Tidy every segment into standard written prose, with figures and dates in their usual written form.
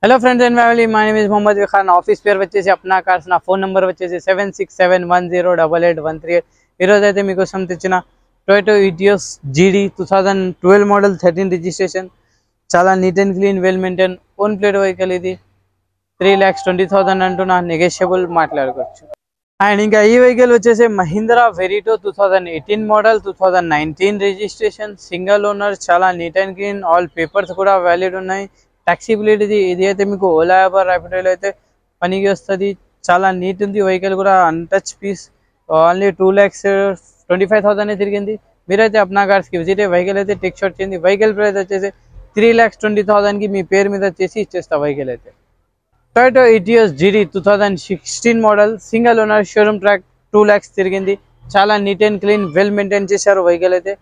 Hello friends and family, my name is Mohammed Vikhar. నా office పేరు వచ్చేసి అప్నా కార్స్. నా ఫోన్ నెంబర్ వచ్చేసి 7671088838. ఈరోజు అయితే మీకోసం తెచ్చిన Toyota Etios GD 2012 model 13 registration. చాలా neat and clean, well maintain, own plate vehicle. ఇది 3,20,000 అంటున్నా, నెగోషియబుల్ మాట్లాడుకోవచ్చు. అండ్ ఇంకా ఈ వెహికల్ వచ్చేసి Mahindra Verito 2018 model 2019 registration, single owner, చాలా neat and clean, all papers కూడా వ్యాలిడ్ ఉన్నాయి. ట్యాక్సీబిలిటీ ఇది అయితే మీకు ఓలా యాప్ ర్యాపిడోలో అయితే పనికి వస్తుంది. చాలా నీట్ ఉంది వెహికల్ కూడా, అన్టచ్ పీస్. ఓన్లీ 2,25,000 తిరిగింది. మీరైతే అప్నా కార్స్కి విజిట్ అయ్యి వెహికల్ అయితే టెక్ షాట్ చేయండి. వెహికల్ ప్రైస్ వచ్చేసి 3,20,000కి మీ పేరు మీద చేసి ఇచ్చేస్తా వెహికల్ అయితే. Toyota Etios GD 2016 model, single owner, showroom track, 2 lakhs తిరిగింది. చాలా neat and clean, well maintain చేశారు వెహికల్ అయితే.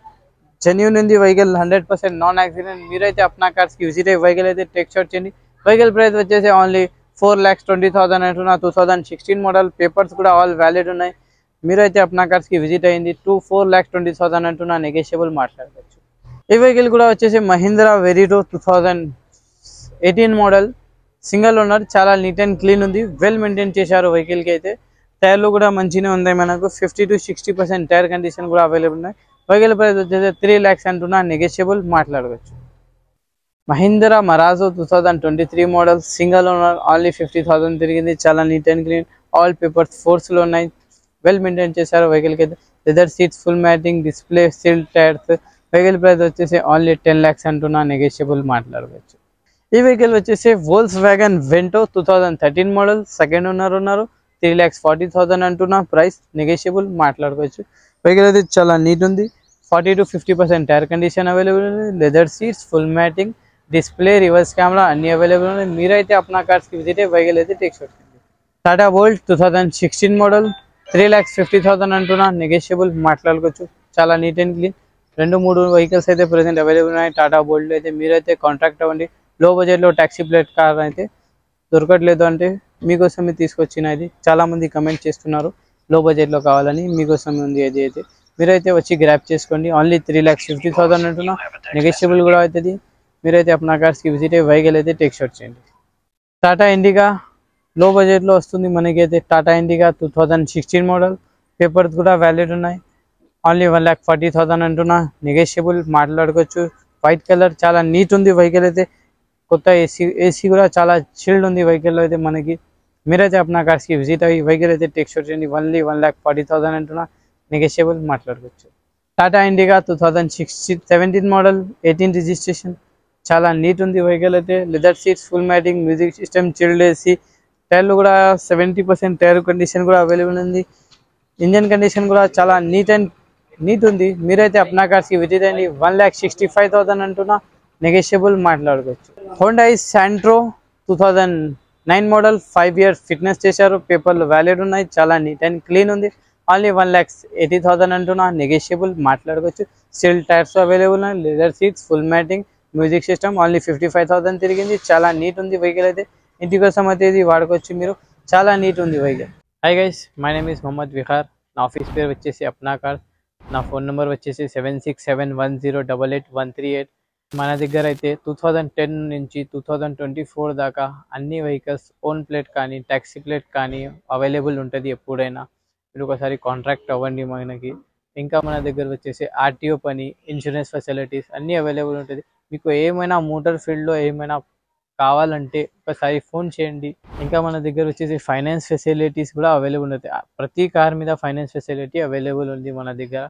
జెన్యూన్ ఉంది వెహికల్, 100% నాన్ యాక్సిడెంట్. మీరైతే అప్నా కార్స్కి విజిట్ అయ్యి వెహికల్ అయితే టెక్ షాట్ చేయండి. వెహికల్ ప్రైస్ వచ్చేసి ఓన్లీ 4,20,000 అంటున్నా. 2016 మోడల్, పేపర్స్ కూడా ఆల్ వ్యాలిడ్ ఉన్నాయి. మీరైతే అప్నా కార్స్కి విజిట్ అయ్యింది 4,20,000 అంటున్నా, నెగోషియబుల్ మాట్లాడుకోవచ్చు. ఈ వెహికల్ కూడా వచ్చేసి Mahindra Verito 2018 model, single owner, చాలా నీట్ అండ్ క్లీన్ ఉంది, వెల్ మెయింటైన్ చేశారు వెహికల్కి అయితే. టైర్లు కూడా మంచిగానే ఉన్నాయి మనకు, 50 to 60% టైర్ కండిషన్ కూడా అవైలబుల్ ఉన్నాయి. వెహికల్ ప్రైస్ వచ్చేసి 3 lakhs అంటున్నా, నెగోషియబుల్ మాట్లాడవచ్చు. Mahindra Marazzo 2023 model, single owner, only 50,000 తిరిగింది. చాలా neat and clean, all papers ఫోర్స్లో ఉన్నాయి, వెల్ మెయింటైన్ చేశారు వెహికల్కి అయితే. Leather seats, full matting, display, seal tyres. Vehicle price వచ్చేసి ఓన్లీ 10 lakhs అంటున్నా, నెగోషియబుల్ మాట్లాడవచ్చు. ఈ వెహికల్ వచ్చేసి Volkswagen Vento 2013 model, second owner ఉన్నారు, 3,40,000 అంటున్నా, ప్రైస్ నెగోషియబుల్ మాట్లాడుకోవచ్చు. వెహికల్ అయితే చాలా నీట్ ఉంది, 40 to 50% టైర్ కండిషన్ అవైలబుల్ ఉంది. Leather seats, full matting, display, reverse camera అన్ని అవైలబుల్ ఉన్నాయి. మీరైతే అప్నా కార్స్కి విజిట్ అయ్యి వెహికల్ అయితే టేక్ షాట్ చేయండి. టాటా వోల్ట్ 2016 మోడల్, 3,50,000 అంటున్నా, నెగోషియబుల్ మాట్లాడుకోవచ్చు. చాలా నీట్ అండ్ క్లీన్, 2-3 వెహికల్స్ అయితే ప్రెసెంట్ అవైలబుల్ ఉన్నాయి టాటా వోల్ట్ అయితే. మీరైతే కాంటాక్ట్ అవ్వండి. లో బడ్జెట్లో ట్యాక్సీ ప్లేట్ కార్ అయితే దొరకట్లేదు అంటే మీకోసం తీసుకొచ్చిన. ఇది చాలామంది కమెంట్ చేస్తున్నారు లో బడ్జెట్లో కావాలని, మీకోసం ఉంది అది అయితే. మీరైతే వచ్చి గ్రాప్ చేసుకోండి. ఓన్లీ 3,50,000 అంటున్నా, నెగోషియబుల్ కూడా అవుతుంది. మీరైతే అప్నా కార్స్కి విజిట్ అయ్యి వెహికల్ అయితే టేక్ షాట్ చేయండి. టాటా ఇండిగా లో బడ్జెట్లో వస్తుంది మనకైతే. టాటా ఇండిగా 2016 మోడల్, పేపర్స్ కూడా వ్యాలిడ్ ఉన్నాయి. ఓన్లీ 1,40,000 అంటున్నా, నెగోషియబుల్ మాట్లాడుకోవచ్చు. వైట్ కలర్, చాలా నీట్ ఉంది వెహికల్ అయితే. కొత్త ఏసీ కూడా చాలా చిల్డ్ ఉంది వెహికల్లో అయితే మనకి. మీరైతే అప్నా కార్స్కి విజిట్ అయ్యి వెహికల్ అయితే టేక్ షాట్ చేయండి. ఓన్లీ 1,40,000 అంటున్నా, నెగోషియబుల్ మాట్లాడుకోవచ్చు. టాటా ఇండిగా 2017 మోడల్, 18 రిజిస్ట్రేషన్, చాలా నీట్ ఉంది వెహికల్ అయితే. Leather seats, full matting, music system, chilled AC. టైర్లు కూడా 70% టైర్ కండిషన్ కూడా అవైలబుల్ ఉంది. ఇంజన్ కండిషన్ కూడా చాలా నీట్ ఉంది. మీరైతే అప్నా కార్స్కి విజిట్ అయ్యండి. 1,65,000 అంటున్నా, నెగోషియబుల్ మాట్లాడుకోవచ్చు. Honda Santro 2009 model, 5 years fitness చేశారు, పేపర్లు వ్యాలిడ్ ఉన్నాయి, చాలా నీట్ అండ్ క్లీన్ ఉంది. ఓన్లీ 1,80,000 అంటున్నా, నెగోషియబుల్ మాట్లాడుకోవచ్చు. స్టీల్ టైర్స్ అవైలబుల్ ఉన్నాయి, leather seats, full matting, music system. Only 55,000 తిరిగింది. చాలా నీట్ ఉంది వెహికల్ అయితే. ఇంటి కోసం అయితే ఇది వాడుకోవచ్చు మీరు, చాలా నీట్ ఉంది vehicle. Hi guys, my name is Mohammed Vihar. నా ఆఫీస్ పేరు వచ్చేసి అప్నా కార్స్. నా ఫోన్ నెంబర్ వచ్చేసి 7671088138. మన దగ్గర అయితే 2010 నుంచి 2024 దాకా అన్ని వెహికల్స్ ఓన్ ప్లేట్ కానీ ట్యాక్సీ ప్లేట్ కానీ అవైలబుల్ ఉంటుంది ఎప్పుడైనా. మీరు ఒకసారి కాంట్రాక్ట్ అవ్వండి మనకి. ఇంకా మన దగ్గర వచ్చేసి ఆర్టీఓ పని, ఇన్సూరెన్స్ ఫెసిలిటీస్ అన్నీ అవైలబుల్ ఉంటుంది. మీకు ఏమైనా మోటార్ ఫీల్డ్లో ఏమైనా కావాలంటే ఒకసారి ఫోన్ చేయండి. ఇంకా మన దగ్గర వచ్చేసి ఫైనాన్స్ ఫెసిలిటీస్ కూడా అవైలబుల్ ఉంటుంది. ప్రతి కార్ మీద ఫైనాన్స్ ఫెసిలిటీ అవైలబుల్ ఉంది మన దగ్గర.